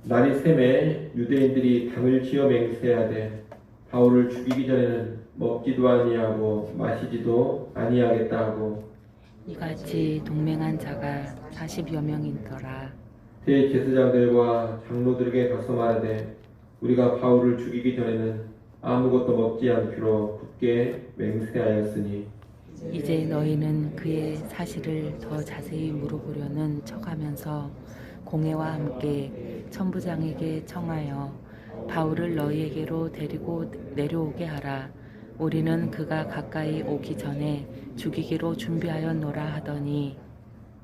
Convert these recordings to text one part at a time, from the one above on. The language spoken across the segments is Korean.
날이 새매 유대인들이 당을 지어 맹세하되 바울을 죽이기 전에는 먹지도 아니하고 마시지도 아니하겠다 하고 이같이 동맹한 자가 40여 명이더라. 대제사장들과 장로들에게 가서 말하되 우리가 바울을 죽이기 전에는 아무것도 먹지 않기로 굳게 맹세하였으니 이제 너희는 그의 사실을 더 자세히 물어보려는 척하면서 공회와 함께 천부장에게 청하여 바울을 너희에게로 데리고 내려오게 하라. 우리는 그가 가까이 오기 전에 죽이기로 준비하였노라 하더니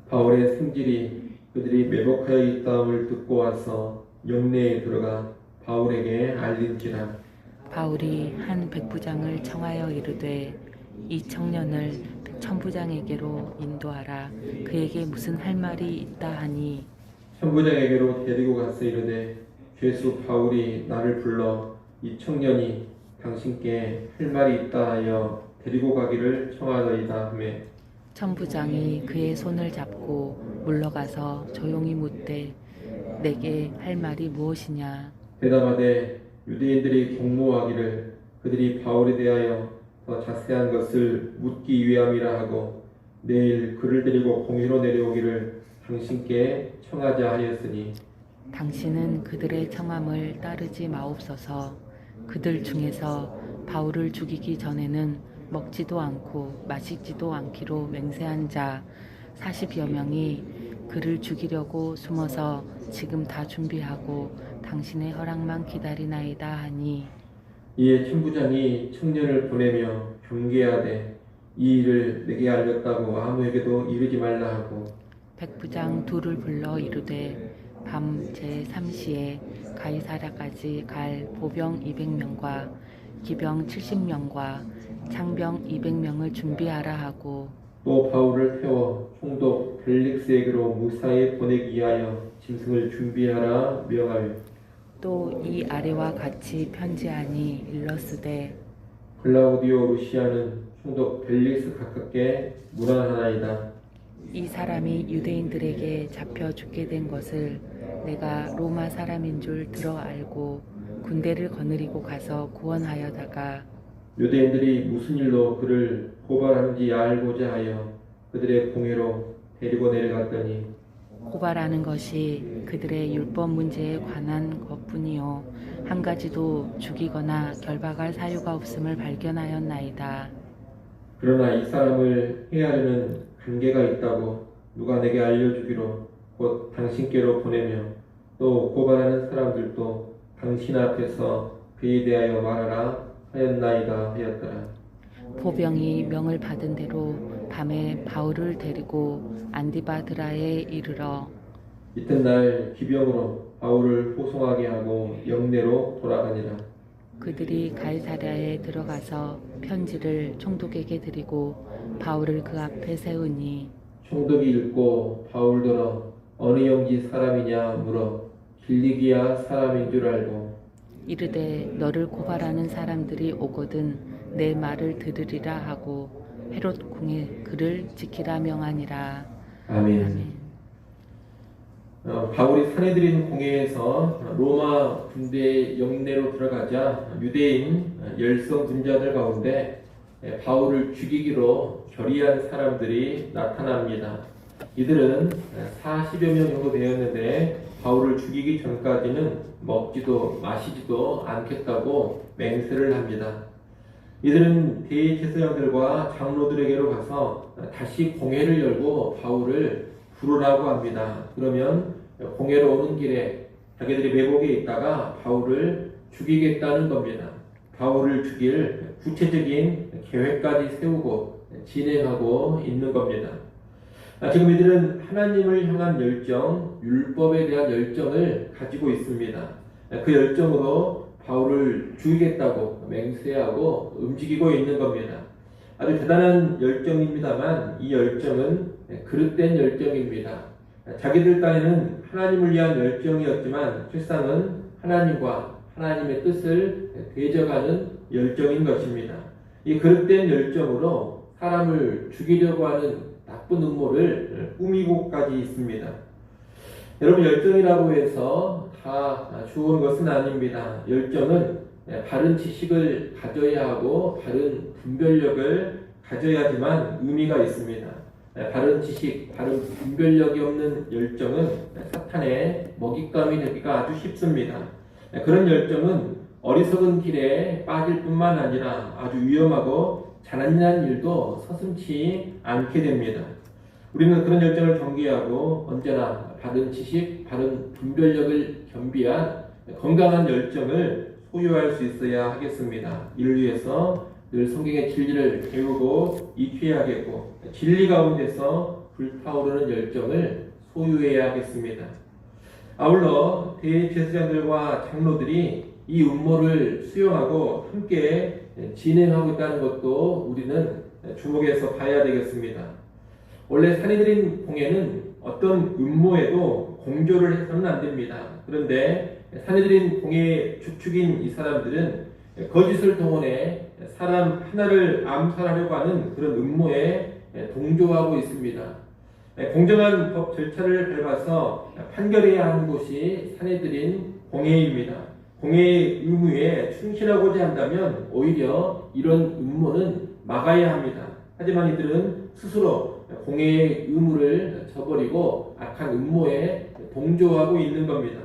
바울의 승질이 그들이 매복하여 있다함을 듣고 와서 영내에 들어가 바울에게 알린지라. 바울이 한 백부장을 청하여 이르되 이 청년을 천부장에게로 인도하라. 그에게 무슨 할 말이 있다 하니 천부장에게로 데리고 가서 이르되 죄수 바울이 나를 불러 이 청년이 당신께 할 말이 있다 하여 데리고 가기를 청하더이다 하매 천부장이 그의 손을 잡고 물러가서 조용히 묻되 내게 할 말이 무엇이냐. 대답하되 유대인들이 공모하기를 그들이 바울에 대하여 더 자세한 것을 묻기 위함이라 하고 내일 그를 데리고 공회로 내려오기를 당신께 청하자 하였으니 당신은 그들의 청함을 따르지 마옵소서. 그들 중에서 바울을 죽이기 전에는 먹지도 않고 마시지도 않기로 맹세한 자 40여 명이 그를 죽이려고 숨어서 지금 다 준비하고 당신의 허락만 기다리나이다 하니 이에 천부장이 청년을 보내며 경계하되 이 일을 내게 알렸다고 아무에게도 이르지 말라 하고 백부장 둘을 불러 이르되 밤 제3시에 가이사랴까지 갈 보병 200명과 기병 70명과 창병 200명을 준비하라 하고 또 바울을 태워 총독 벨릭스에게로 무사히 보내기 위하여 짐승을 준비하라 명하여 또 이 아래와 같이 편지하니 일러스되 클라우디오 루시아는 총독 벨릭스 가깝게 문안하나이다. 이 사람이 유대인들에게 잡혀 죽게 된 것을 내가 로마 사람인 줄 들어 알고 군대를 거느리고 가서 구원하여다가 유대인들이 무슨 일로 그를 고발하는지 알고자 하여 그들의 공회로 데리고 내려갔더니 고발하는 것이 그들의 율법 문제에 관한 것뿐이요 한 가지도 죽이거나 결박할 사유가 없음을 발견하였나이다. 그러나 이 사람을 해하려는 관계가 있다고 누가 내게 알려주기로 곧 당신께로 보내며 또 고발하는 사람들도 당신 앞에서 그에 대하여 말하라 하였나이다 하였더라. 보병이 명을 받은 대로 밤에 바울을 데리고 안디바드라에 이르러 이튿날 기병으로 바울을 호송하게 하고 영내로 돌아가니라. 그들이 가이사랴에 들어가서 편지를 총독에게 드리고 바울을 그 앞에 세우니 총독이 읽고 바울더러 어느 영지 사람이냐 물어 길리기아 사람인 줄 알고 이르되 너를 고발하는 사람들이 오거든 내 말을 들으리라 하고 헤롯 궁에 그를 지키라 명하니라. 아멘. 바울이 사내들인 공회에서 로마 군대 영내로 들어가자 유대인 열성 군자들 가운데 바울을 죽이기로 결의한 사람들이 나타납니다. 이들은 40여 명 정도 되었는데 바울을 죽이기 전까지는 먹지도 마시지도 않겠다고 맹세를 합니다. 이들은 대제사장들과 장로들에게로 가서 다시 공회를 열고 바울을 부르라고 합니다. 그러면 공회로 오는 길에 자기들이 매복에 있다가 바울을 죽이겠다는 겁니다. 바울을 죽일 구체적인 계획까지 세우고 진행하고 있는 겁니다. 지금 이들은 하나님을 향한 열정, 율법에 대한 열정을 가지고 있습니다. 그 열정으로 바울을 죽이겠다고 맹세하고 움직이고 있는 겁니다. 아주 대단한 열정입니다만 이 열정은 그릇된 열정입니다. 자기들 딴에는 하나님을 위한 열정이었지만 실상은 하나님과 하나님의 뜻을 대적하는 열정인 것입니다. 이 그릇된 열정으로 사람을 죽이려고 하는 나쁜 음모를 꾸미고까지 있습니다. 여러분 열정이라고 해서 다 좋은 것은 아닙니다. 열정은 바른 지식을 가져야 하고 바른 분별력을 가져야지만 의미가 있습니다. 바른 지식, 바른 분별력이 없는 열정은 사탄의 먹잇감이 되기가 아주 쉽습니다. 그런 열정은 어리석은 길에 빠질 뿐만 아니라 아주 위험하고 잔인한 일도 서슴지 않게 됩니다. 우리는 그런 열정을 경계하고 언제나 바른 지식, 바른 분별력을 겸비한 건강한 열정을 소유할 수 있어야 하겠습니다. 이를 위해서 늘 성경의 진리를 배우고 익혀야겠고 진리 가운데서 불타오르는 열정을 소유해야 하겠습니다. 아울러 대제사장들과 장로들이 이 음모를 수용하고 함께 진행하고 있다는 것도 우리는 주목해서 봐야 되겠습니다. 원래 산헤드린 공회는 어떤 음모에도 공조를 해서는 안 됩니다. 그런데 산헤드린 공회의 주축인 이 사람들은 거짓을 동원해 사람 하나를 암살하려고 하는 그런 음모에 동조하고 있습니다. 공정한 법 절차를 밟아서 판결해야 하는 곳이 산헤드린 공회입니다. 공회의 의무에 충실하고자 한다면 오히려 이런 음모는 막아야 합니다. 하지만 이들은 스스로 공회의 의무를 저버리고 악한 음모에 동조하고 있는 겁니다.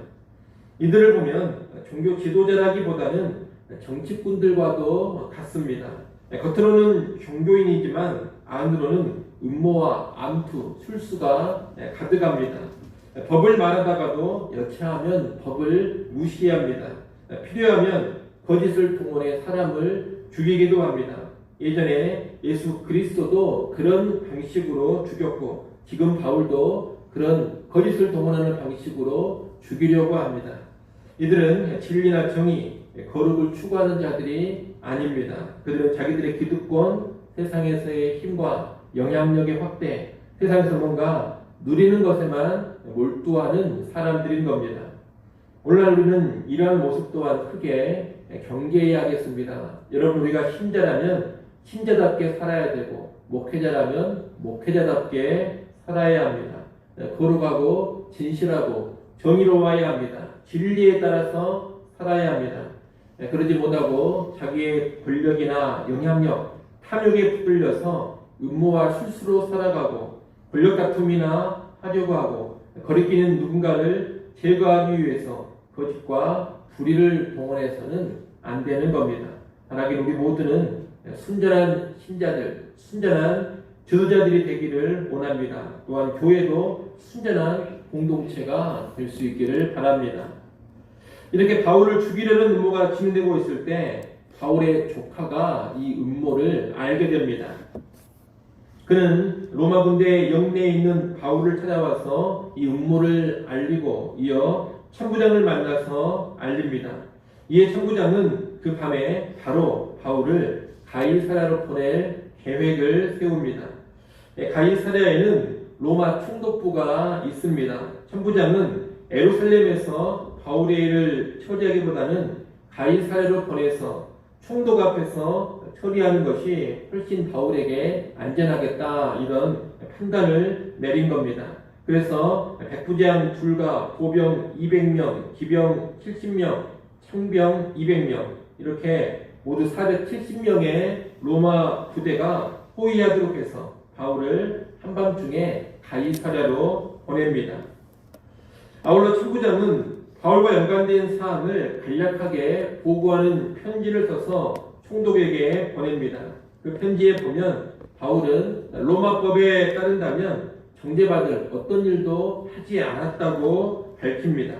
이들을 보면 종교 지도자라기보다는 정치꾼들과도 같습니다. 겉으로는 종교인이지만 안으로는 음모와 암투, 술수가 가득합니다. 법을 말하다가도 여차하면 법을 무시합니다. 필요하면 거짓을 동원해 사람을 죽이기도 합니다. 예전에 예수 그리스도도 그런 방식으로 죽였고 지금 바울도 그런 거짓을 동원하는 방식으로 죽이려고 합니다. 이들은 진리나 정의, 거룩을 추구하는 자들이 아닙니다. 그들은 자기들의 기득권, 세상에서의 힘과 영향력의 확대, 세상에서 뭔가 누리는 것에만 몰두하는 사람들인 겁니다. 오늘날 우리는 이러한 모습 또한 크게 경계해야겠습니다. 여러분, 우리가 신자라면 신자답게 살아야 되고 목회자라면 목회자답게 살아야 합니다. 거룩하고 진실하고 정의로워야 합니다. 진리에 따라서 살아야 합니다. 그러지 못하고 자기의 권력이나 영향력, 탐욕에 붙들려서 음모와 술수로 살아가고 권력 다툼이나 하려고 하고 거리끼는 누군가를 제거하기 위해서 거짓과 불의를 동원해서는 안 되는 겁니다. 바라기는 우리 모두는 순전한 신자들, 순전한 지도자들이 되기를 원합니다. 또한 교회도 순전한 공동체가 될 수 있기를 바랍니다. 이렇게 바울을 죽이려는 음모가 진행되고 있을 때 바울의 조카가 이 음모를 알게 됩니다. 그는 로마 군대의 영내에 있는 바울을 찾아와서 이 음모를 알리고 이어 천부장을 만나서 알립니다. 이에 천부장은 그 밤에 바로 바울을 가이사랴로 보낼 계획을 세웁니다. 가이사랴에는 로마 총독부가 있습니다. 천부장은 예루살렘에서 바울의 일을 처리하기보다는 가이사랴로 보내서 총독 앞에서 처리하는 것이 훨씬 바울에게 안전하겠다, 이런 판단을 내린 겁니다. 그래서 백부장 둘과 보병 200명, 기병 70명, 창병 200명, 이렇게 모두 470명의 로마 부대가 호위하도록 해서 바울을 한밤중에 가이사랴로 보냅니다. 아울러 천부장은 바울과 연관된 사항을 간략하게 보고하는 편지를 써서 총독에게 보냅니다. 그 편지에 보면 바울은 로마법에 따른다면 정죄받을 어떤 일도 하지 않았다고 밝힙니다.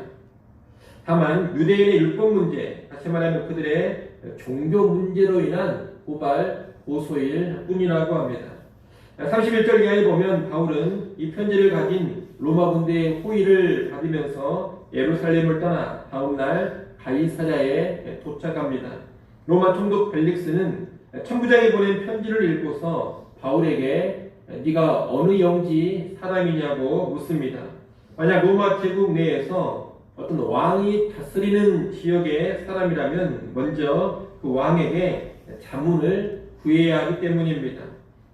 다만 유대인의 율법 문제, 다시 말하면 그들의 종교 문제로 인한 고발, 고소일 뿐이라고 합니다. 31절 이하에 보면 바울은 이 편지를 가진 로마 군대의 호의를 받으면서 예루살렘을 떠나 다음날 가이사랴에 도착합니다. 로마 총독 벨릭스는 천부장이 보낸 편지를 읽고서 바울에게 네가 어느 영지 사람이냐고 묻습니다. 만약 로마 제국 내에서 어떤 왕이 다스리는 지역의 사람이라면 먼저 그 왕에게 자문을 구해야 하기 때문입니다.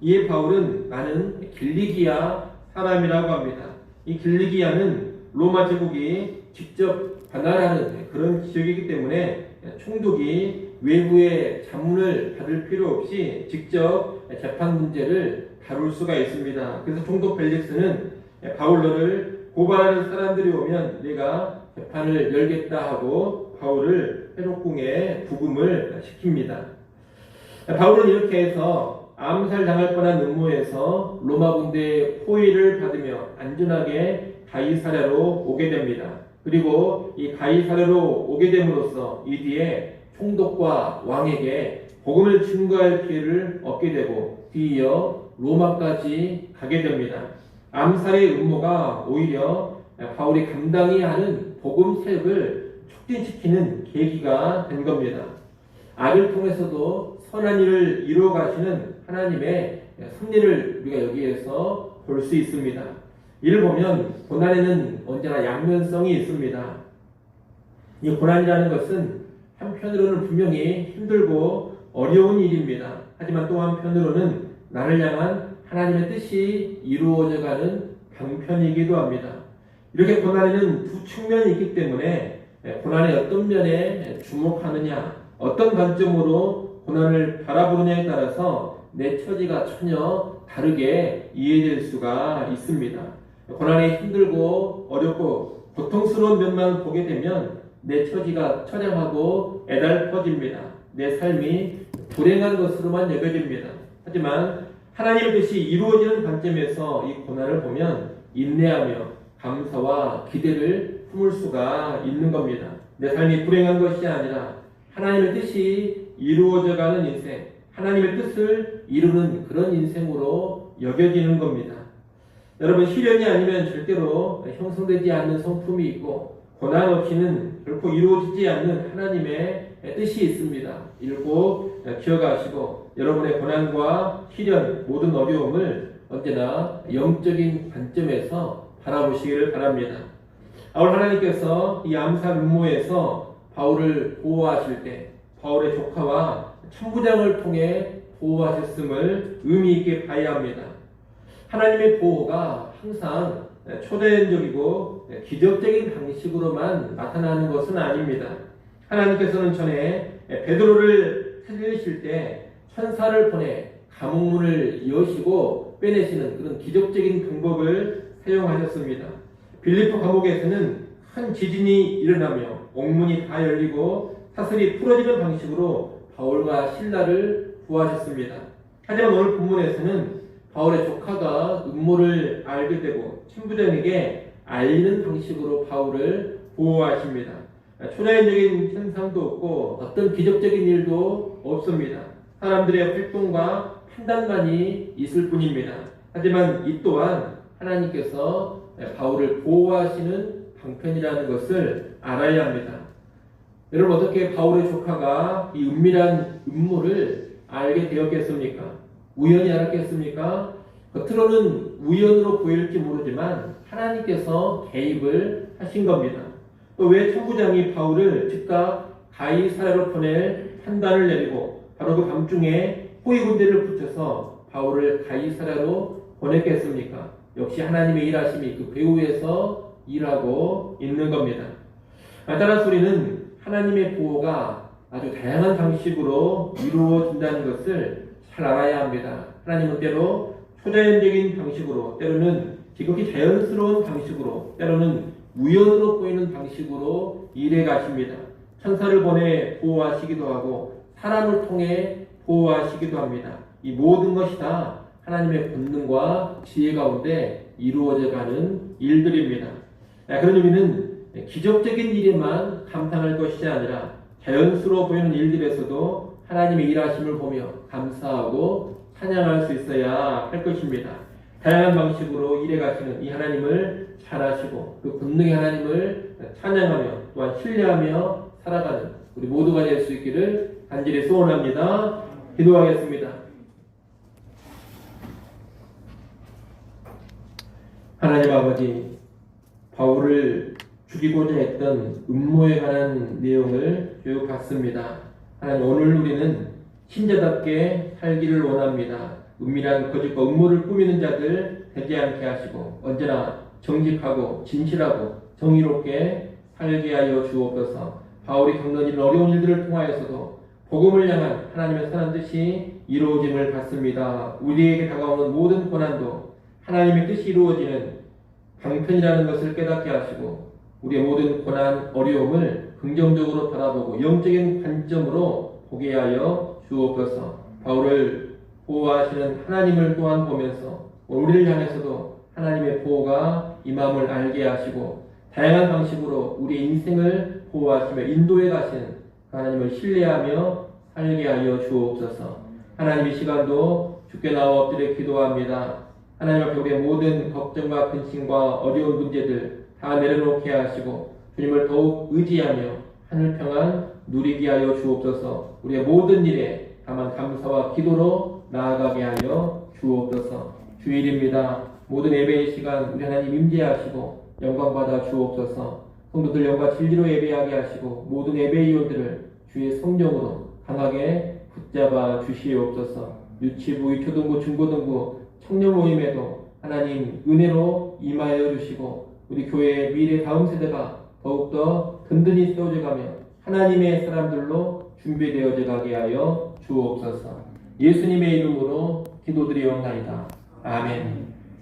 이에 바울은 나는 길리기아 사람이라고 합니다. 이 길리기아는 로마 제국이 직접 관할하는 그런 지역이기 때문에 총독이 외부의 자문을 받을 필요 없이 직접 재판 문제를 다룰 수가 있습니다. 그래서 총독 벨릭스는 바울로를 고발하는 사람들이 오면 내가 재판을 열겠다 하고 바울을 회록궁에 부금을 시킵니다. 바울은 이렇게 해서 암살당할 뻔한 음모에서 로마 군대의 포위를 받으며 안전하게 가이사랴로 오게 됩니다. 그리고 이 가이사랴로 오게 됨으로써 이 뒤에 총독과 왕에게 복음을 증거할 기회를 얻게 되고 뒤이어 로마까지 가게 됩니다. 암살의 음모가 오히려 바울이 감당해야 하는 복음 사역을 촉진시키는 계기가 된 겁니다. 악을 통해서도 선한 일을 이루어 가시는 하나님의 섭리를 우리가 여기에서 볼 수 있습니다. 이를 보면 고난에는 언제나 양면성이 있습니다. 이 고난이라는 것은 한편으로는 분명히 힘들고 어려운 일입니다. 하지만 또 한편으로는 나를 향한 하나님의 뜻이 이루어져가는 방편이기도 합니다. 이렇게 고난에는 두 측면이 있기 때문에 고난의 어떤 면에 주목하느냐, 어떤 관점으로 고난을 바라보느냐에 따라서 내 처지가 전혀 다르게 이해될 수가 있습니다. 고난이 힘들고 어렵고 고통스러운 면만 보게 되면 내 처지가 처량하고 애달퍼집니다. 내 삶이 불행한 것으로만 여겨집니다. 하지만 하나님의 뜻이 이루어지는 관점에서 이 고난을 보면 인내하며 감사와 기대를 품을 수가 있는 겁니다. 내 삶이 불행한 것이 아니라 하나님의 뜻이 이루어져가는 인생, 하나님의 뜻을 이루는 그런 인생으로 여겨지는 겁니다. 여러분, 시련이 아니면 절대로 형성되지 않는 성품이 있고 고난 없이는 결코 이루어지지 않는 하나님의 뜻이 있습니다. 읽고 기억하시고 여러분의 고난과 시련, 모든 어려움을 언제나 영적인 관점에서 바라보시기를 바랍니다. 바울 하나님께서 이 암살 음모에서 바울을 보호하실 때 바울의 조카와 천부장을 통해 보호하셨음을 의미 있게 봐야 합니다. 하나님의 보호가 항상 초자연적이고 기적적인 방식으로만 나타나는 것은 아닙니다. 하나님께서는 전에 베드로를 살리실 때 천사를 보내 감옥문을 여시고 빼내시는 그런 기적적인 방법을 사용하셨습니다. 빌립보 감옥에서는 큰 지진이 일어나며 옥문이 다 열리고 사슬이 풀어지는 방식으로 바울과 실라를 구하셨습니다. 하지만 오늘 본문에서는 바울의 조카가 음모를 알게 되고 천부장에게 알리는 방식으로 바울을 보호하십니다. 초자연적인 현상도 없고 어떤 기적적인 일도 없습니다. 사람들의 활동과 판단만이 있을 뿐입니다. 하지만 이 또한 하나님께서 바울을 보호하시는 방편이라는 것을 알아야 합니다. 여러분, 어떻게 바울의 조카가 이 은밀한 음모를 알게 되었겠습니까? 우연히 알았겠습니까? 겉으로는 우연으로 보일지 모르지만 하나님께서 개입을 하신 겁니다. 또 왜 천부장이 바울을 즉각 가이사랴로 보낼 판단을 내리고 바로 그 밤중에 호위 군대를 붙여서 바울을 가이사랴로 보냈겠습니까? 역시 하나님의 일하심이 그 배후에서 일하고 있는 겁니다. 따라서 우리는 하나님의 보호가 아주 다양한 방식으로 이루어진다는 것을 잘 알아야 합니다. 하나님은 때로 초자연적인 방식으로, 때로는 지극히 자연스러운 방식으로, 때로는 우연으로 보이는 방식으로 일해 가십니다. 천사를 보내 보호하시기도 하고 사람을 통해 보호하시기도 합니다. 이 모든 것이 다 하나님의 본능과 지혜 가운데 이루어져 가는 일들입니다. 그런 의미는 기적적인 일에만 감탄할 것이 아니라 자연스러워 보이는 일들에서도 하나님의 일하심을 보며 감사하고 찬양할 수 있어야 할 것입니다. 다양한 방식으로 일해 가시는 이 하나님을 잘 아시고 그 본능의 하나님을 찬양하며 또한 신뢰하며 살아가는 우리 모두가 될 수 있기를 간절히 소원합니다. 기도하겠습니다. 하나님 아버지, 바울을 죽이고자 했던 음모에 관한 내용을 교육받습니다. 하나님, 오늘 우리는 신자답게 살기를 원합니다. 은밀한 거짓과 음모를 꾸미는 자들 되지 않게 하시고 언제나 정직하고 진실하고 정의롭게 살게 하여 주옵소서. 바울이 겪는 이런 어려운 일들을 통하여서도 복음을 향한 하나님의 선한 뜻이 이루어짐을 받습니다. 우리에게 다가오는 모든 고난도 하나님의 뜻이 이루어지는 방편이라는 것을 깨닫게 하시고 우리의 모든 고난, 어려움을 긍정적으로 바라보고 영적인 관점으로 보게 하여 주옵소서. 바울을 보호하시는 하나님을 또한 보면서 우리를 향해서도 하나님의 보호가 임함을 알게 하시고 다양한 방식으로 우리의 인생을 보호하시며 인도해 가시는 하나님을 신뢰하며 살게 하여 주옵소서. 하나님 이 시간도 주께 나와 엎드려 기도합니다. 하나님 앞에 우리의 모든 걱정과 근심과 어려운 문제들 다 내려놓게 하시고 주님을 더욱 의지하며 하늘 평안 누리게 하여 주옵소서. 우리의 모든 일에 다만 감사와 기도로 나아가게 하여 주옵소서. 주일입니다. 모든 예배의 시간 우리 하나님 임재하시고 영광받아 주옵소서. 성도들 영과 진리로 예배하게 하시고 모든 예배위원들을 주의 성령으로 강하게 붙잡아 주시옵소서. 유치부, 유초등부, 중고등부, 청년 모임에도 하나님 은혜로 임하여 주시고 우리 교회의 미래 다음 세대가 더욱더 든든히 세워져가며 하나님의 사람들로 준비되어져 가게 하여 주옵소서. 예수님의 이름으로 기도드리옵나이다. 아멘.